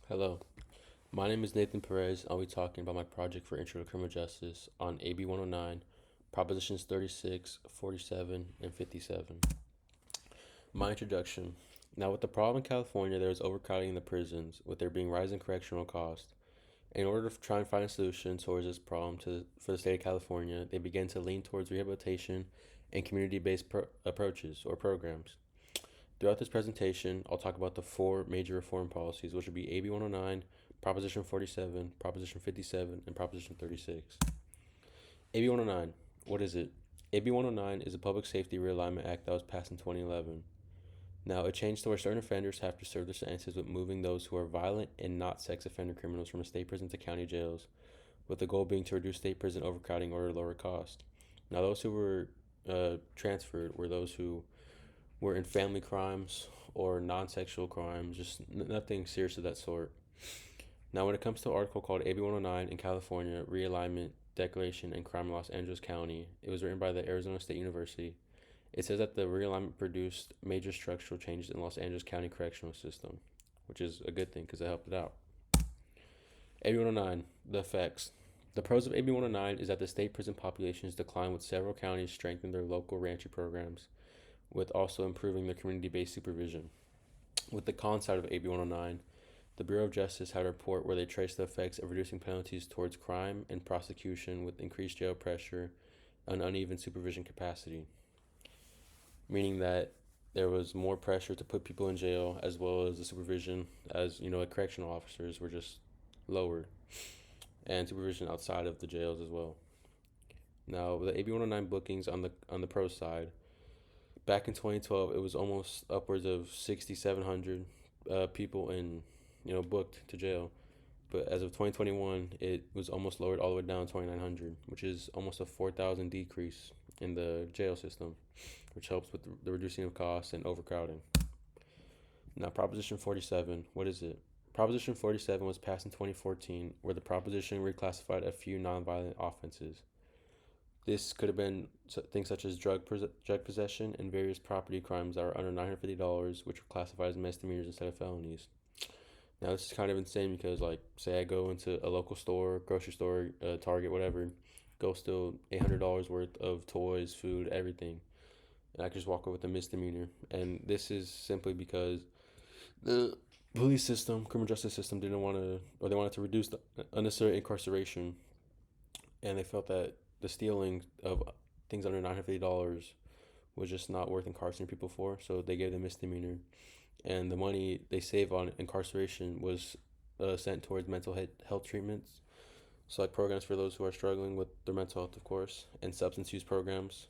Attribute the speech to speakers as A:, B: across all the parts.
A: Hello, my name is Nathan Perez. I'll be talking about my project for Intro to Criminal Justice on AB 109, Propositions 36, 47, and 57. My introduction. Now, with the problem in California, there is overcrowding in the prisons, with there being rising correctional costs. In order to try and find a solution towards this problem for the state of California, they began to lean towards rehabilitation and community-based approaches or programs. Throughout this presentation, I'll talk about the four major reform policies, which would be AB 109, Proposition 47, Proposition 57, and Proposition 36. AB 109, what is it? AB 109 is a Public Safety Realignment Act that was passed in 2011. Now, it changed to where certain offenders have to serve their sentences with moving those who are violent and not sex offender criminals from a state prison to county jails, with the goal being to reduce state prison overcrowding or lower cost. Now, those who were transferred were those who were in family crimes or non-sexual crimes, just nothing serious of that sort. Now, when it comes to an article called AB 109 in California Realignment Declaration and Crime in Los Angeles County, it was written by the Arizona State University. It says that the realignment produced major structural changes in Los Angeles County correctional system, which is a good thing because it helped it out. AB 109, the effects. The pros of AB 109 is that the state prison populations decline with several counties strengthening their local reentry programs, with also improving their community-based supervision. With the con side of AB 109, the Bureau of Justice had a report where they traced the effects of reducing penalties towards crime and prosecution with increased jail pressure and uneven supervision capacity, meaning that there was more pressure to put people in jail as well as the supervision, as like correctional officers were just lowered, and supervision outside of the jails as well. Now, the AB 109 bookings on the pro side, back in 2012, it was almost upwards of 6,700 people booked to jail. But as of 2021, it was almost lowered all the way down to 2,900, which is almost a 4,000 decrease in the jail system, which helps with the reducing of costs and overcrowding. Now, Proposition 47, what is it? Proposition 47 was passed in 2014, where the proposition reclassified a few nonviolent offenses. This could have been things such as drug possession and various property crimes that are under $950, which were classified as misdemeanors instead of felonies. Now, this is kind of insane because, like, say I go into a local store, grocery store, Target, whatever, go steal $800 worth of toys, food, everything, and I can just walk away with a misdemeanor. And this is simply because the police system, criminal justice system, didn't want to, or they wanted to reduce the unnecessary incarceration, and they felt that the stealing of things under $950 was just not worth incarcerating people for, so they gave them misdemeanor, and the money they save on incarceration was sent towards mental health treatments, so like programs for those who are struggling with their mental health, of course, and substance use programs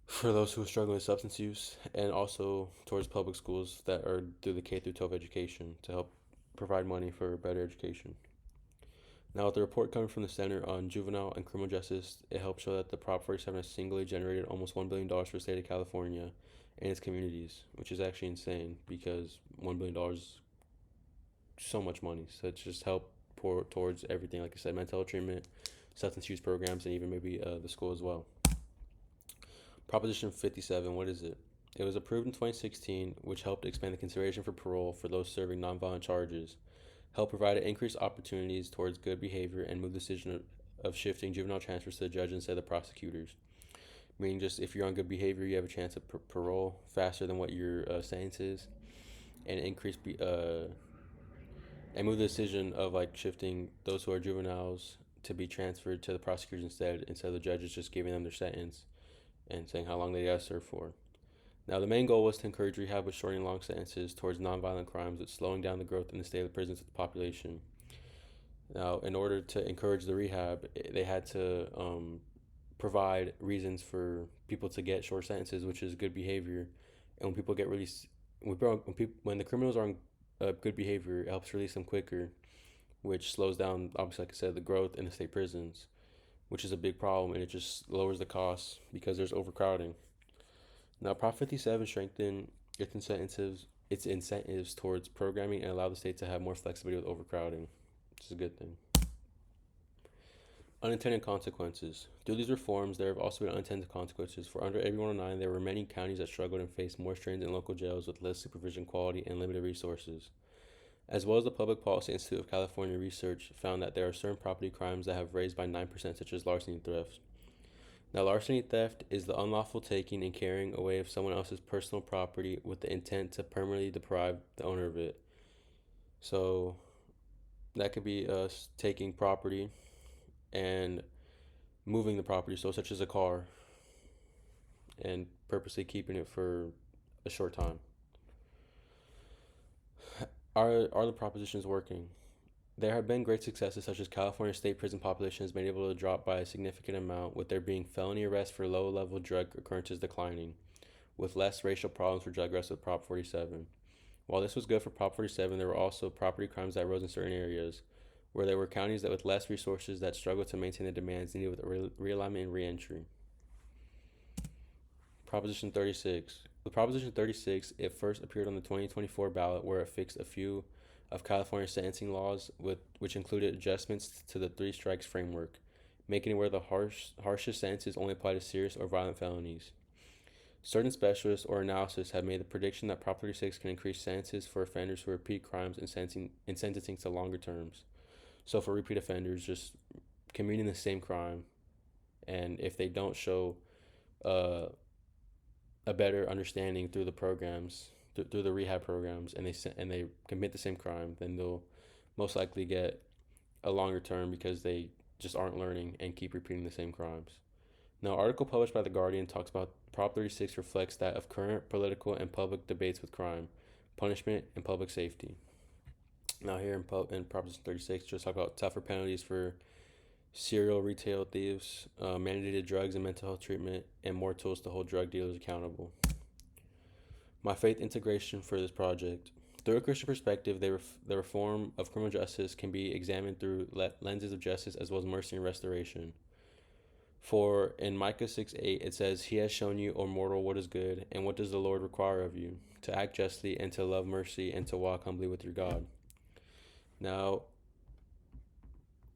A: for those who are struggling with substance use, and also towards public schools that are through the K through 12 education to help provide money for better education. Now, with the report coming from the Center on Juvenile and Criminal Justice, it helps show that the Prop 47 has singly generated almost $1 billion for the state of California and its communities, which is actually insane because $1 billion is so much money. So it's just help pour towards everything, like I said, mental health treatment, substance use programs, and even maybe the school as well. Proposition 57, what is it? It was approved in 2016, which helped expand the consideration for parole for those serving nonviolent charges, help provide increased opportunities towards good behavior, and move the decision of shifting juvenile transfers to the judge instead of the prosecutors. Meaning, just if you're on good behavior, you have a chance of parole faster than what your sentence is, and and move the decision of like shifting those who are juveniles to be transferred to the prosecutors instead of the judges just giving them their sentence and saying how long they got to serve for. Now, the main goal was to encourage rehab with shortening long sentences towards nonviolent crimes with slowing down the growth in the state of the prisons of the population. Now, in order to encourage the rehab, they had to provide reasons for people to get short sentences, which is good behavior. And when people get released, when the criminals are on good behavior, it helps release them quicker, which slows down, obviously, like I said, the growth in the state prisons, which is a big problem, and it just lowers the costs because there's overcrowding. Now, Prop 57 strengthened its incentives towards programming and allow the state to have more flexibility with overcrowding, which is a good thing. Unintended consequences. Through these reforms, there have also been unintended consequences. For under AB 109, there were many counties that struggled and faced more strains in local jails with less supervision quality and limited resources. as well as the Public Policy Institute of California research found that there are certain property crimes that have raised by 9%, such as larceny and theft. Now, larceny theft is the unlawful taking and carrying away of someone else's personal property with the intent to permanently deprive the owner of it. So that could be us taking property and moving the property, so such as a car, and purposely keeping it for a short time. Are the propositions working? There have been great successes, such as California state prison population has been able to drop by a significant amount, with there being felony arrests for low-level drug occurrences declining, with less racial problems for drug arrests with Prop 47. While this was good for Prop 47, there were also property crimes that rose in certain areas, where there were counties that with less resources that struggled to maintain the demands needed with realignment and reentry. Proposition 36. With Proposition 36, it first appeared on the 2024 ballot, where it fixed a few of California's sentencing laws, which included adjustments to the three strikes framework, making it where the harshest sentences only apply to serious or violent felonies. Certain specialists or analysis have made the prediction that Prop 36 can increase sentences for offenders who repeat crimes and sentencing to longer terms. So for repeat offenders, just committing the same crime, and if they don't show a better understanding through the programs, through the rehab programs, and they commit the same crime, then they'll most likely get a longer term because they just aren't learning and keep repeating the same crimes. Now, an article published by The Guardian talks about Prop 36 reflects that of current political and public debates with crime, punishment, and public safety. Now, here in Proposition 36, just talk about tougher penalties for serial retail thieves, mandated drugs and mental health treatment, and more tools to hold drug dealers accountable. My faith integration for this project. Through a Christian perspective, the reform of criminal justice can be examined through lenses of justice as well as mercy and restoration. For in Micah 6:8, it says, "He has shown you, O mortal, what is good, and what does the Lord require of you? To act justly, and to love mercy, and to walk humbly with your God." Now,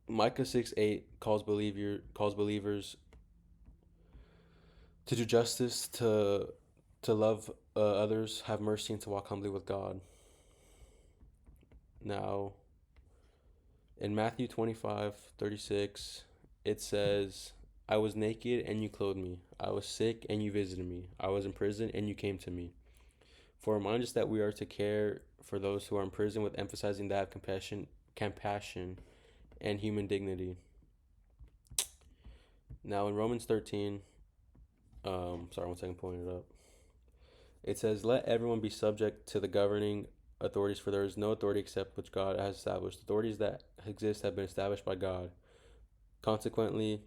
A: Micah 6:8 calls believers to do justice, to love others, have mercy, and to walk humbly with God. Now, in Matthew 25:36, it says, "I was naked and you clothed me. I was sick and you visited me. I was in prison and you came to me." For it reminds us that we are to care for those who are in prison, with emphasizing that compassion, and human dignity. Now in Romans 13, sorry, 1 second, pulling it up. It says, "Let everyone be subject to the governing authorities, for there is no authority except which God has established. Authorities that exist have been established by God. Consequently,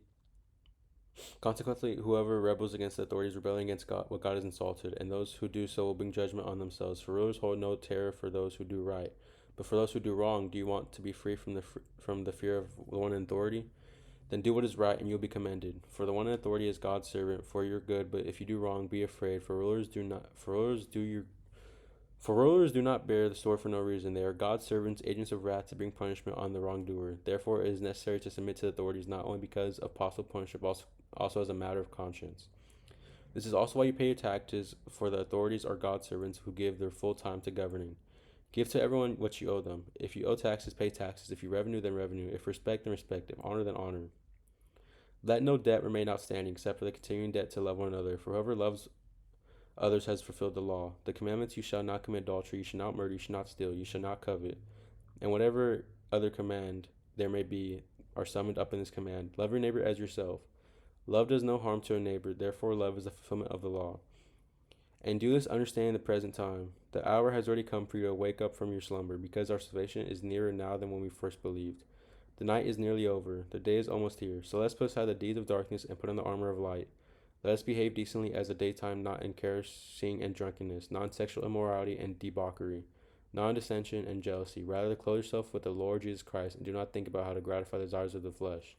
A: whoever rebels against the authorities, rebelling against God, what God has insulted, and those who do so will bring judgment on themselves. For rulers hold no terror for those who do right, but for those who do wrong. Do you want to be free from the fear of the one in authority? Then do what is right, and you'll be commended. For the one in authority is God's servant for your good. But if you do wrong, be afraid. For rulers do not bear the sword for no reason. They are God's servants, agents of wrath to bring punishment on the wrongdoer. Therefore, it is necessary to submit to the authorities, not only because of possible punishment, but also as a matter of conscience. This is also why you pay your taxes, for the authorities are God's servants who give their full time to governing. Give to everyone what you owe them. If you owe taxes, pay taxes. If you revenue, then revenue. If respect, then respect. If honor, then honor. Let no debt remain outstanding except for the continuing debt to love one another. For whoever loves others has fulfilled the law. The commandments: you shall not commit adultery, you shall not murder, you shall not steal, you shall not covet, and whatever other command there may be are summed up in this command: love your neighbor as yourself. Love does no harm to a neighbor, therefore love is the fulfillment of the law. And do this understanding the present time. The hour has already come for you to wake up from your slumber, because our salvation is nearer now than when we first believed. The night is nearly over, the day is almost here. So let's put aside the deeds of darkness and put on the armor of light. Let us behave decently as the daytime, not in carousing and drunkenness, non-sexual immorality and debauchery, non-dissension and jealousy. Rather, clothe yourself with the Lord Jesus Christ, and do not think about how to gratify the desires of the flesh.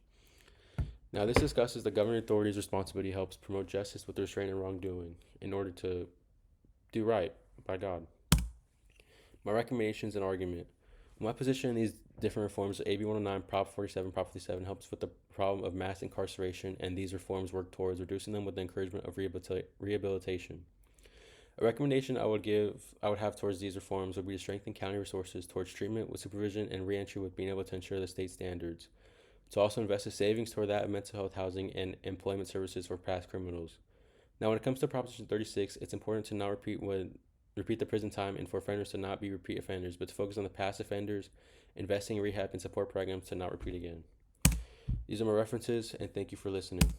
A: Now, this discusses the governing authorities' responsibility, helps promote justice with restraint and wrongdoing in order to do right by God. My recommendations and argument. My position in these different reforms, AB 109, Prop 47, Prop 57, helps with the problem of mass incarceration, and these reforms work towards reducing them with the encouragement of rehabilitation. A recommendation I would have towards these reforms would be to strengthen county resources towards treatment with supervision and reentry with being able to ensure the state standards. To also invest in savings toward that of mental health housing and employment services for past criminals. Now, when it comes to Proposition 36, it's important to not repeat the prison time and for offenders to not be repeat offenders, but to focus on the past offenders, investing in rehab and support programs to not repeat again. These are my references, and thank you for listening.